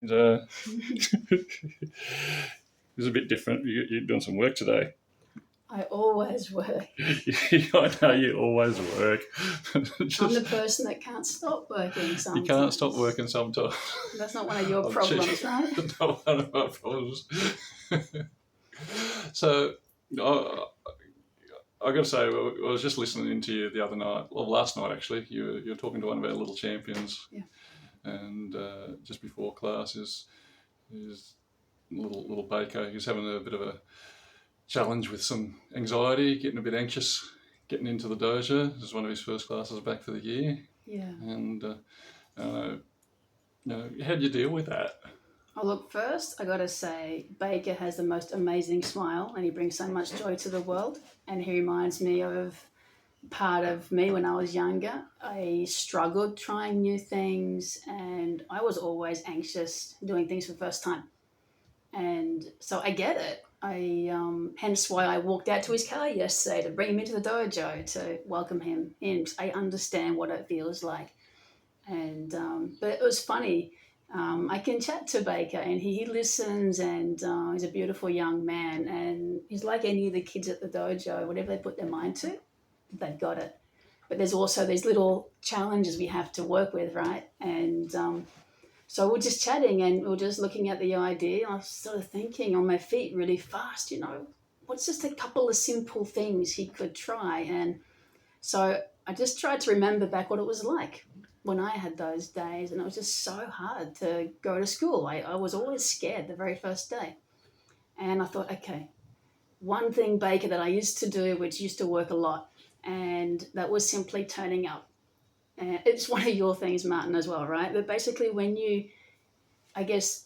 And, it was a bit different. You're doing some work today. I always work. I know you always work. I'm the person that can't stop working sometimes. You can't stop working sometimes. That's not one of your problems, right? Not one of my problems. So, I got to say, I was just listening to you the other night, or last night actually. You were talking to one of our little champions. Yeah. And just before class, his little baker, he's having a bit of a challenge with some anxiety, getting a bit anxious, getting into the dojo. This is one of his first classes back for the year. Yeah. And how do you deal with that? Oh, look, first I got to say, Baker has the most amazing smile, and he brings so much joy to the world. And he reminds me of part of me when I was younger. I struggled trying new things, and I was always anxious doing things for the first time. And so I get it. Hence why I walked out to his car yesterday to bring him into the dojo to welcome him in. I understand what it feels like, and but it was funny. I can chat to Baker, and he listens, and he's a beautiful young man, and he's like any of the kids at the dojo. Whatever they put their mind to, they've got it. But there's also these little challenges we have to work with, right? And so we're just chatting and we're just looking at the idea. I was sort of thinking on my feet really fast, what's just a couple of simple things he could try? And so I just tried to remember back what it was like when I had those days. And it was just so hard to go to school. I was always scared the very first day. And I thought, okay, one thing, Baker, that I used to do, which used to work a lot, and that was simply turning up. It's one of your things, Martin, as well, right? But basically I guess,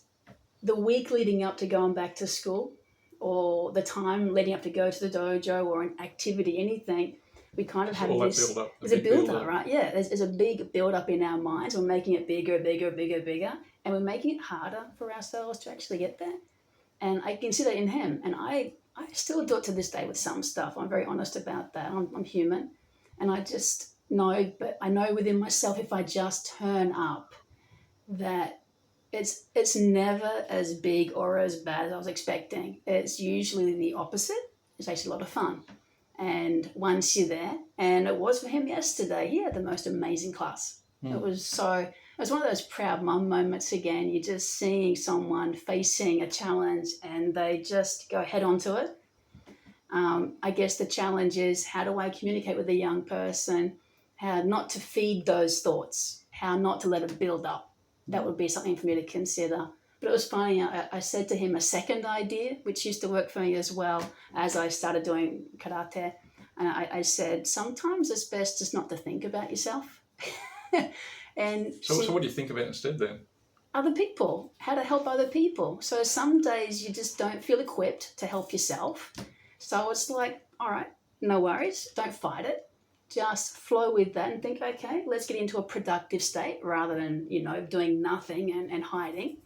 the week leading up to going back to school, or the time leading up to go to the dojo or an activity, anything, we kind of have this... Build-up. There's a build-up, right? Yeah, there's a big build-up in our minds. We're making it bigger, and we're making it harder for ourselves to actually get there. And I can see that in him. And I still do it to this day with some stuff. I'm very honest about that. I'm human. And I just know, but I know within myself, if I just turn up, that it's never as big or as bad as I was expecting. It's usually the opposite. It's actually a lot of fun. And once you're there, and it was for him yesterday, he had the most amazing class. It was one of those proud mum moments again. You're just seeing someone facing a challenge and they just go head on to it. I guess the challenge is, how do I communicate with a young person, how not to feed those thoughts, how not to let it build up. That would be something for me to consider. But it was funny, I said to him a second idea, which used to work for me as well as I started doing karate. And I said, sometimes it's best just not to think about yourself. So what do you think about instead then? Other people, how to help other people. So some days you just don't feel equipped to help yourself. So it's like, all right, no worries, don't fight it. Just flow with that and think, okay, let's get into a productive state rather than, doing nothing and hiding.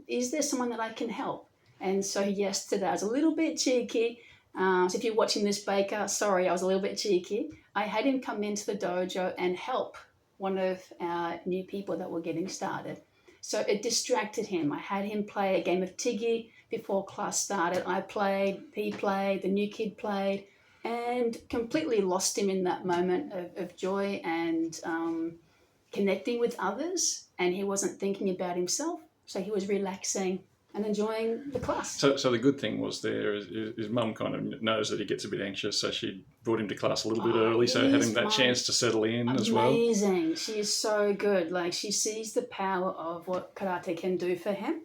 Is there someone that I can help? And so yesterday I was a little bit cheeky. So if you're watching this, Baker, sorry, I was a little bit cheeky. I had him come into the dojo and help one of our new people that were getting started. So it distracted him. I had him play a game of Tiggy before class started. I played, he played, the new kid played, and completely lost him in that moment of joy and connecting with others. And he wasn't thinking about himself, so he was relaxing and enjoying the class. So the good thing was there is his mum kind of knows that he gets a bit anxious, so she brought him to class a little bit early, so had him that chance to settle in as well. Amazing. She is so good. Like, she sees the power of what karate can do for him.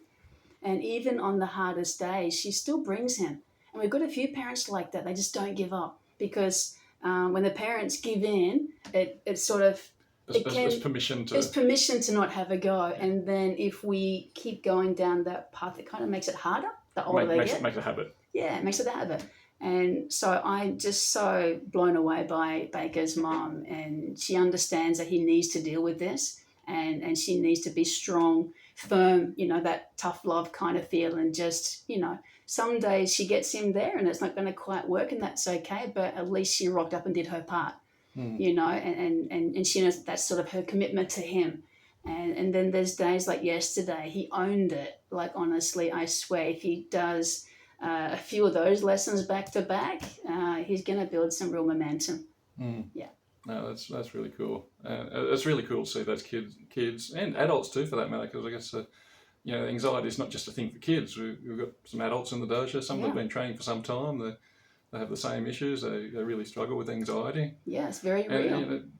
And even on the hardest days, she still brings him. And we've got a few parents like that. They just don't give up, because when the parents give in, it sort of... It's permission to not have a go. And then if we keep going down that path, it kind of makes it harder the older they get. Makes it a habit. Yeah, it makes it a habit. And so I'm just so blown away by Baker's mom, and she understands that he needs to deal with this, and she needs to be strong, firm, that tough love kind of feel, and just, some days she gets him there and it's not going to quite work, and that's okay, but at least she rocked up and did her part. And she knows that's sort of her commitment to him. And then there's days like yesterday, he owned it. Like, honestly, I swear, if he does a few of those lessons back to back, he's going to build some real momentum. Yeah. No, that's really cool. It's really cool to see those kids and adults too, for that matter, because I guess anxiety is not just a thing for kids. We've got some adults in the dojo. Some that have been training for some time. They have the same issues. They really struggle with anxiety. Yeah, it's very real. And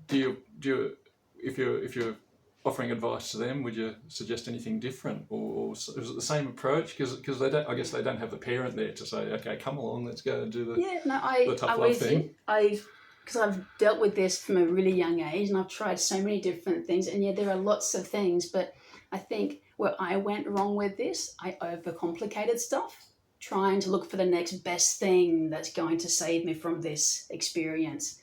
do you if you're offering advice to them, would you suggest anything different, or is it the same approach? Because they don't. I guess they don't have the parent there to say, "Okay, come along, let's go and do the tough love thing." Because I've dealt with this from a really young age, and I've tried so many different things, and there are lots of things, but I think where I went wrong with this, I overcomplicated stuff, trying to look for the next best thing that's going to save me from this experience.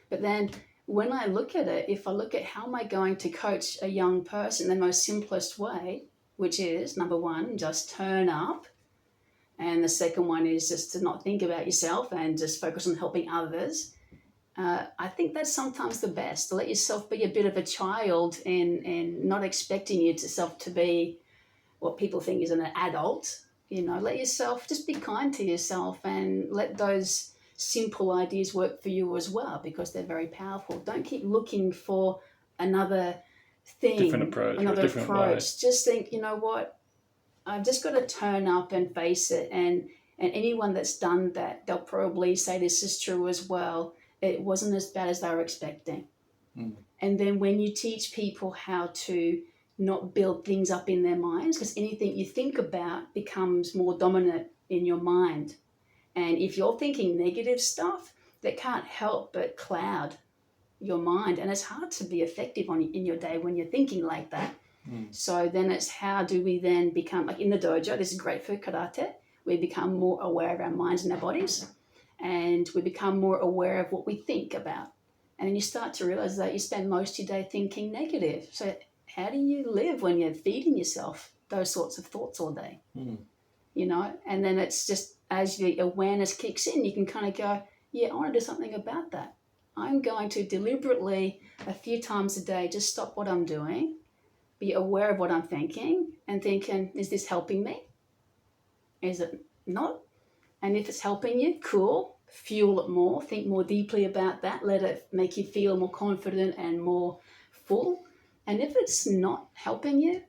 But then when I look at it, if I look at how am I going to coach a young person the most simplest way, which is, number one, just turn up. And the second one is just to not think about yourself and just focus on helping others. I think that's sometimes the best, to let yourself be a bit of a child and not expecting yourself to be what people think is an adult. Let yourself, just be kind to yourself and let those simple ideas work for you as well, because they're very powerful. Don't keep looking for another thing, different approach. Just think, you know what, I've just got to turn up and face it. And anyone that's done that, they'll probably say this is true as well. It wasn't as bad as they were expecting. And then when you teach people how to not build things up in their minds, because anything you think about becomes more dominant in your mind. And if you're thinking negative stuff, that can't help but cloud your mind. And it's hard to be effective in your day when you're thinking like that. So then it's, how do we then become, like in the dojo, this is great for karate, we become more aware of our minds and our bodies. And we become more aware of what we think about. And then you start to realize that you spend most of your day thinking negative. So how do you live when you're feeding yourself those sorts of thoughts all day? And then it's just, as the awareness kicks in, you can kind of go, yeah, I want to do something about that. I'm going to deliberately, a few times a day, just stop what I'm doing, be aware of what I'm thinking, and thinking, is this helping me? Is it not? And if it's helping you, cool, fuel it more, think more deeply about that, let it make you feel more confident and more full. And if it's not helping you,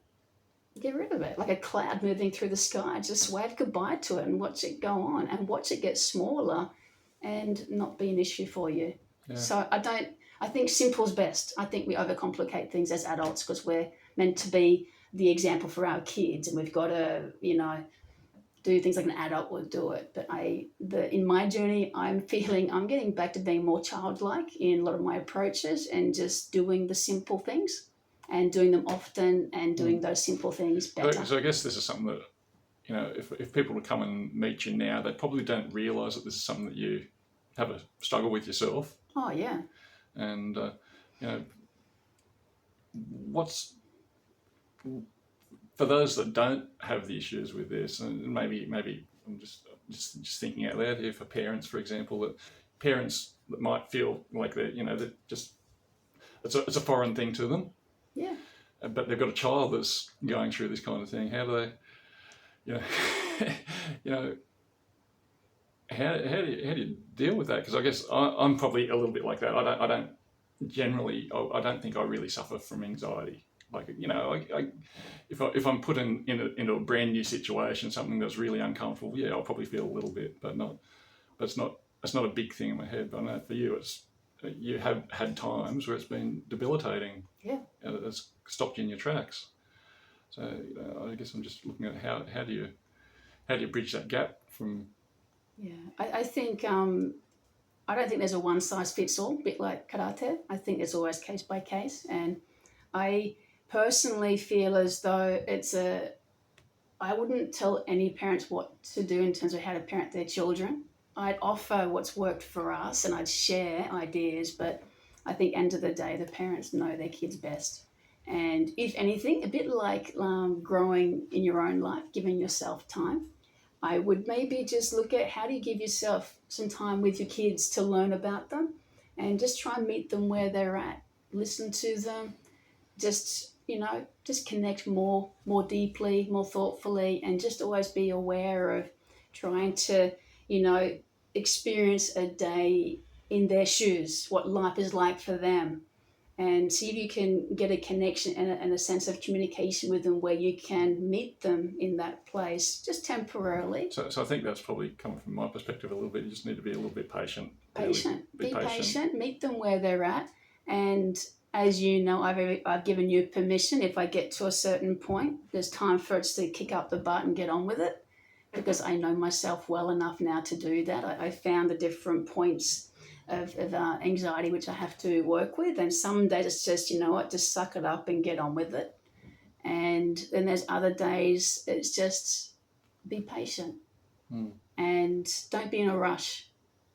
get rid of it. Like a cloud moving through the sky, just wave goodbye to it and watch it go on and watch it get smaller and not be an issue for you. Yeah. So I think simple's best. I think we overcomplicate things as adults because we're meant to be the example for our kids, and we've got to, do things like an adult would do it. But in my journey, I'm feeling I'm getting back to being more childlike in a lot of my approaches and just doing the simple things and doing them often and doing those simple things better. So I guess this is something that, if people would come and meet you now, they probably don't realise that this is something that you have a struggle with yourself. Oh, yeah. And, for those that don't have the issues with this, and maybe I'm just thinking out loud here for parents, for example, that parents that might feel like that just it's a foreign thing to them. Yeah. But they've got a child that's going through this kind of thing. How do they, how do you deal with that? Because I guess I'm probably a little bit like that. I don't think I really suffer from anxiety. Like, if I'm put into a brand new situation, something that's really uncomfortable, yeah, I'll probably feel a little bit, but it's not a big thing in my head. But I know for you, you have had times where it's been debilitating. Yeah. And it's stopped you in your tracks. So I guess I'm just looking at how do you bridge that gap from. Yeah, I think I don't think there's a one size fits all. Bit like karate, I think it's always case by case, and I personally feel as though I wouldn't tell any parents what to do in terms of how to parent their children. I'd offer what's worked for us and I'd share ideas, but I think end of the day, the parents know their kids best. And if anything, a bit like growing in your own life, giving yourself time, I would maybe just look at how do you give yourself some time with your kids to learn about them and just try and meet them where they're at. Listen to them, just, just connect more deeply, more thoughtfully, and just always be aware of trying to, experience a day in their shoes, what life is like for them, and see if you can get a connection and a sense of communication with them where you can meet them in that place just temporarily. So I think that's probably coming from my perspective a little bit. You just need to be a little bit patient. Patient. Really. Be patient. Meet them where they're at. And as you know, I've given you permission. If I get to a certain point, there's time for us to kick up the butt and get on with it, because I know myself well enough now to do that. I found the different points of anxiety which I have to work with, and some days it's just, just suck it up and get on with it. And then there's other days it's just be patient and don't be in a rush.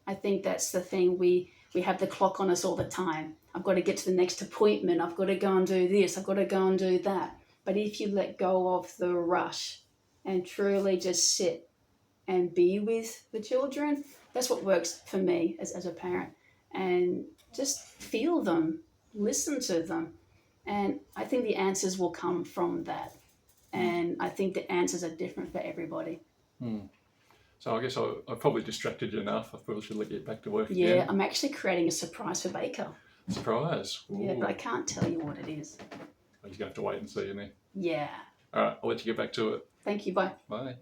I think that's the thing. We have the clock on us all the time. I've got to get to the next appointment. I've got to go and do this. I've got to go and do that. But if you let go of the rush and truly just sit and be with the children, that's what works for me as a parent. And just feel them, listen to them. And I think the answers will come from that. And I think the answers are different for everybody. So I guess I probably distracted you enough. I probably should let you get back to work Yeah, again. I'm actually creating a surprise for Baker. Surprise. Ooh. Yeah, but I can't tell you what it is. He's going to have to wait and see, isn't he? Yeah. All right, I'll let you get back to it. Thank you. Bye. Bye.